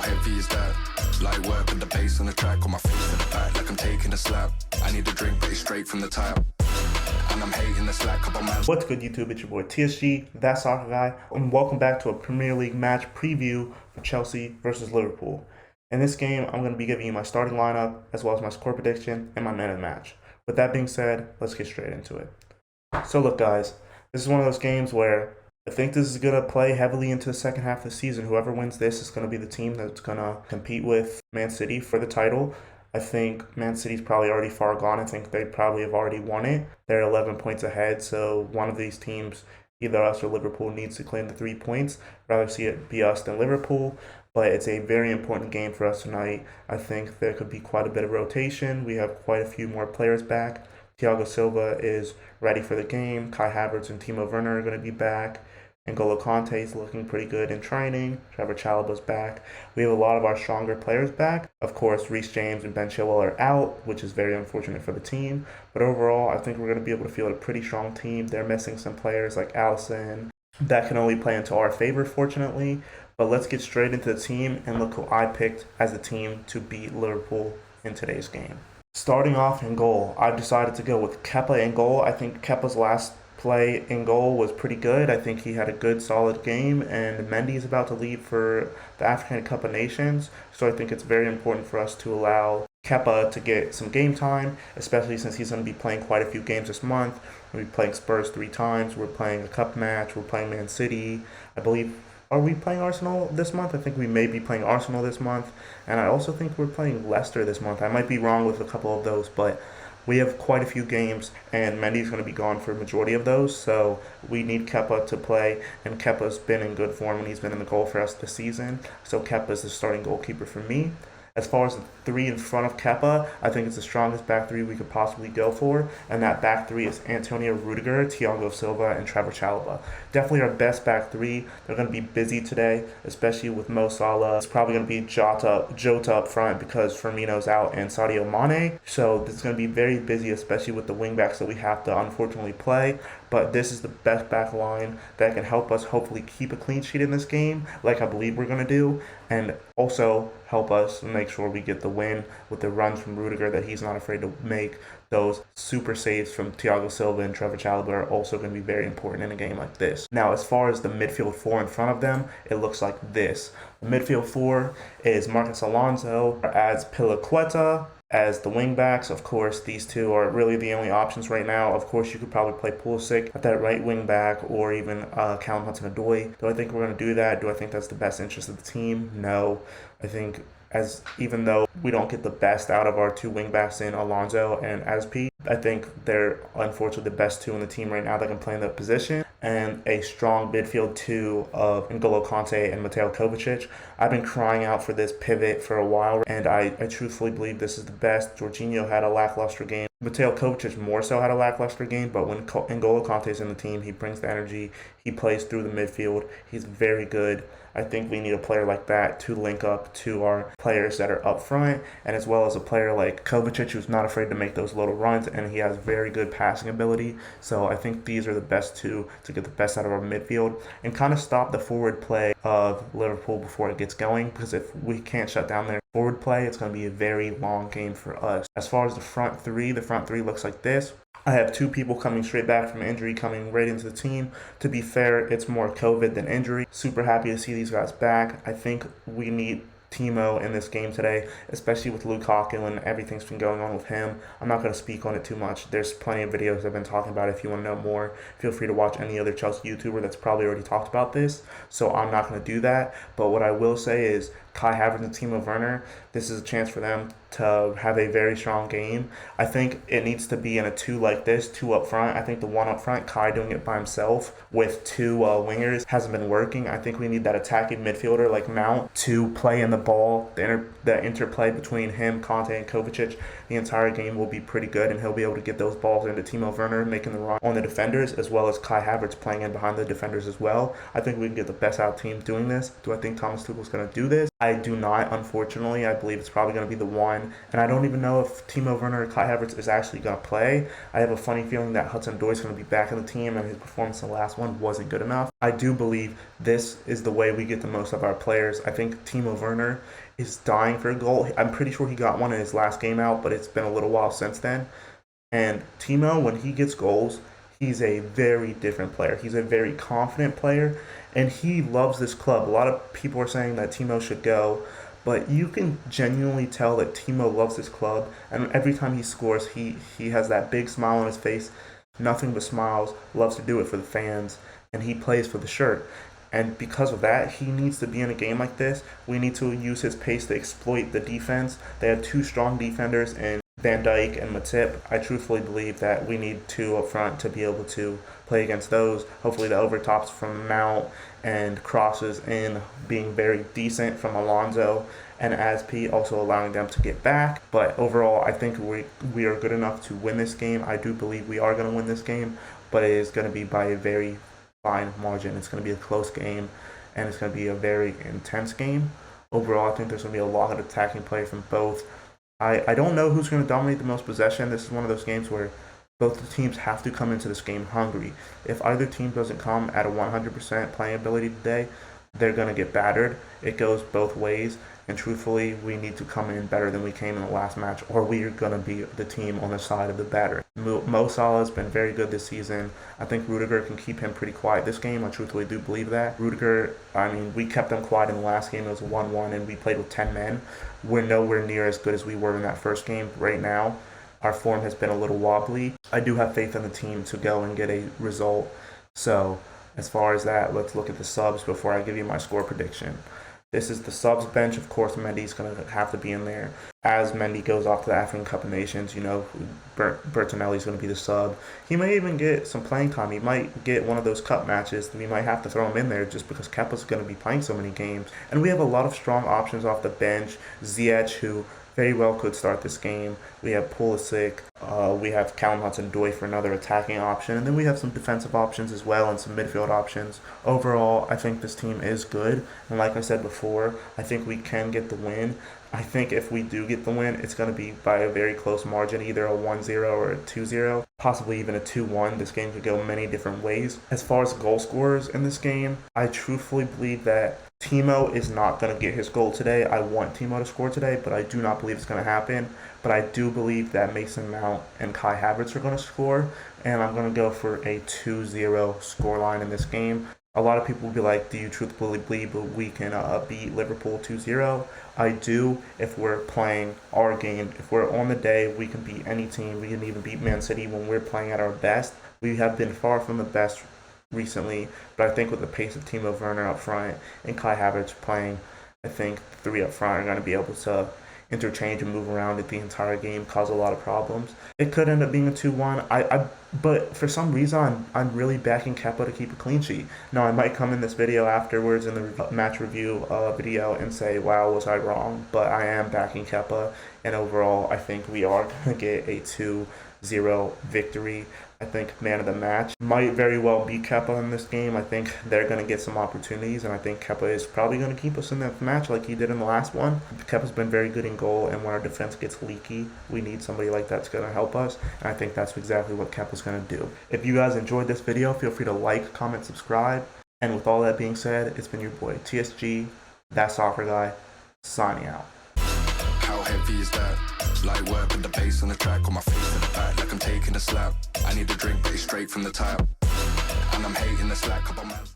heavy is that? Light work with the bass on the track, on my face to the back like I'm taking a slap. I need a drink, but it's straight from the tap. And I'm hating the slack, couple man. What's good, YouTube? It's your boy TSG, that soccer guy, and welcome back to a Premier League match preview for Chelsea versus Liverpool. In this game, I'm going to be giving you my starting lineup, as well as my score prediction and my man of the match. With that being said, let's get straight into it. So look, guys, this is one of those games where I think this is going to play heavily into the second half of the season. Whoever wins this is going to be the team that's going to compete with Man City for the title. I think Man City's probably already far gone. I think they probably have already won it. They're 11 points ahead, so one of these teams, either us or Liverpool, needs to claim the 3 points. Rather see it be us than Liverpool, but it's a very important game for us tonight. I think there could be quite a bit of rotation. We have quite a few more players back. Thiago Silva is ready for the game. Kai Havertz and Timo Werner are going to be back. N'Golo Kante is looking pretty good in training. Trevor Chalobah's back. We have a lot of our stronger players back. Of course, Reece James and Ben Chilwell are out, which is very unfortunate for the team. But overall, I think we're going to be able to field a pretty strong team. They're missing some players like Alisson. That can only play into our favor, fortunately. But let's get straight into the team and look who I picked as the team to beat Liverpool in today's game. Starting off in goal, I've decided to go with Kepa in goal. I think Kepa's last play in goal was pretty good. I think he had a good, solid game, and Mendy is about to leave for the African Cup of Nations, so I think it's very important for us to allow Kepa to get some game time, especially since he's going to be playing quite a few games this month. We'll be playing Spurs 3 times, we're playing a cup match, we're playing Man City, I believe. Are we playing Arsenal this month? I think we may be playing Arsenal this month, and I also think we're playing Leicester this month. I might be wrong with a couple of those, but we have quite a few games, and Mendy's going to be gone for a majority of those, so we need Kepa to play, and Kepa's been in good form when he's been in the goal for us this season, so Kepa's the starting goalkeeper for me. As far as the 3 in front of Kepa, I think it's the strongest back 3 we could possibly go for, and that back 3 is Antonio Rudiger, Thiago Silva, and Trevor Chalobah. Definitely our best back 3. They're going to be busy today, especially with Mo Salah. It's probably going to be Jota up front because Firmino's out and Sadio Mane, so this is going to be very busy, especially with the wingbacks that we have to unfortunately play. But this is the best back line that can help us hopefully keep a clean sheet in this game, like I believe we're going to do, and also help us make sure we get the win with the runs from Rudiger that he's not afraid to make. Those super saves from Thiago Silva and Trevor Chalobah are also going to be very important in a game like this. Now, as far as the midfield 4 in front of them, it looks like this. The midfield 4 is Marcos Alonso as Piliqueta. As the wingbacks, of course, these two are really the only options right now. Of course, you could probably play Pulisic at that right wing back, or even Callum Hudson-Odoi. Do I think we're going to do that? Do I think that's the best interest of the team? No. I think even though we don't get the best out of our 2 wingbacks in Alonso and Aspi, I think they're unfortunately the best 2 in the team right now that can play in that position. And a strong midfield 2 of N'Golo Kante and Mateo Kovacic. I've been crying out for this pivot for a while, and I truthfully believe this is the best. Jorginho had a lackluster game. Mateo Kovacic more so had a lackluster game, but when N'Golo Kante is in the team, he brings the energy. He plays through the midfield. He's very good. I think we need a player like that to link up to our players that are up front, and as well as a player like Kovacic who's not afraid to make those little runs, and he has very good passing ability. So I think these are the best 2 to get the best out of our midfield and kind of stop the forward play of Liverpool before it gets going, because if we can't shut down their forward play, it's going to be a very long game for us. As far as the front 3 looks like this. I have 2 people coming straight back from injury coming right into the team. To be fair, it's more COVID than injury. Super happy to see these guys back. I think we need Timo in this game today, especially with Lukaku and everything's been going on with him. I'm not going to speak on it too much. There's plenty of videos I've been talking about. If you want to know more, feel free to watch any other Chelsea YouTuber that's probably already talked about this, so I'm not going to do that. But what I will say is Kai Havertz and Timo Werner, this is a chance for them to have a very strong game. I think it needs to be in a 2 like this, 2 up front. I think the 1 up front, Kai doing it by himself with 2 wingers, hasn't been working. I think we need that attacking midfielder like Mount to play in the ball. The interplay between him, Conte, and Kovacic the entire game will be pretty good, and he'll be able to get those balls into Timo Werner, making the run on the defenders, as well as Kai Havertz playing in behind the defenders as well. I think we can get the best out team doing this. Do I think Thomas Tuchel's going to do this? I I do not, unfortunately. I believe it's probably going to be the one. And I don't even know if Timo Werner or Kai Havertz is actually going to play. I have a funny feeling that Hudson-Odoi is going to be back in the team, and his performance in the last one wasn't good enough. I do believe this is the way we get the most of our players. I think Timo Werner is dying for a goal. I'm pretty sure he got one in his last game out, but it's been a little while since then. And Timo, when he gets goals, he's a very different player. He's a very confident player, and he loves this club. A lot of people are saying that Timo should go, but you can genuinely tell that Timo loves this club, and every time he scores, he has that big smile on his face, nothing but smiles, loves to do it for the fans, and he plays for the shirt. And because of that, he needs to be in a game like this. We need to use his pace to exploit the defense. They have two strong defenders in Van Dijk and Matip. I truthfully believe that we need two up front to be able to play against those. Hopefully the overtops from Mount and crosses in being very decent from Alonso and Aspi, also allowing them to get back. But overall, I think we are good enough to win this game. I do believe we are going to win this game, but it is going to be by a very fine margin. It's going to be a close game, and it's going to be a very intense game. Overall, I think there's going to be a lot of attacking play from both. I don't know who's going to dominate the most possession. This is one of those games where both the teams have to come into this game hungry. If either team doesn't come at a 100% playing ability today, they're going to get battered. It goes both ways, and truthfully, we need to come in better than we came in the last match, or we are going to be the team on the side of the batter. Mo Salah has been very good this season. I think Rudiger can keep him pretty quiet this game. I truthfully do believe that. Rudiger, I mean, we kept them quiet in the last game. It was 1-1, and we played with 10 men. We're nowhere near as good as we were in that first game. Right now, our form has been a little wobbly. I do have faith in the team to go and get a result. So, as far as that, let's look at the subs before I give you my score prediction. This is the subs bench. Of course, Mendy's going to have to be in there. As Mendy goes off to the African Cup of Nations, you know, Bertinelli's going to be the sub. He may even get some playing time. He might get one of those cup matches. We might have to throw him in there just because Kepa's going to be playing so many games. And we have a lot of strong options off the bench. Ziyech, who very well could start this game. We have Pulisic. We have Callum Hudson-Odoi for another attacking option. And then we have some defensive options as well and some midfield options. Overall, I think this team is good. And like I said before, I think we can get the win. I think if we do get the win, it's going to be by a very close margin, either a 1-0 or a 2-0, possibly even a 2-1. This game could go many different ways. As far as goal scorers in this game, I truthfully believe that Timo is not going to get his goal today. I want Timo to score today, but I do not believe it's going to happen. But I do believe that Mason Mount and Kai Havertz are going to score, and I'm going to go for a 2-0 scoreline in this game. A lot of people will be like, do you truthfully believe we can beat Liverpool 2-0? I do. If we're playing our game, if we're on the day, we can beat any team. We can even beat Man City when we're playing at our best. We have been far from the best recently, but I think with the pace of Timo Werner up front and Kai Havertz playing, I think the three up front are going to be able to interchange and move around at the entire game, cause a lot of problems. It could end up being a 2-1. But for some reason, I'm really backing Kepa to keep a clean sheet. Now, I might come in this video afterwards in the match review video and say, wow, was I wrong? But I am backing Kepa, and overall, I think we are going to get a 2-0 victory. I think man of the match might very well be Kepa in this game. I think they're going to get some opportunities, and I think Kepa is probably going to keep us in that match like he did in the last one. Kepa's been very good in goal, and when our defense gets leaky, we need somebody like that's going to help us, and I think that's exactly what Kepa's going to do. If you guys enjoyed this video, feel free to like, comment, subscribe, and with all that being said, it's been your boy TSG, that soccer guy, signing out. How heavy is that? Light work with the bass on the track, on my face to the back like I'm taking a slap. I need a drink, but it's straight from the tap. And I'm hating the slack, couple man.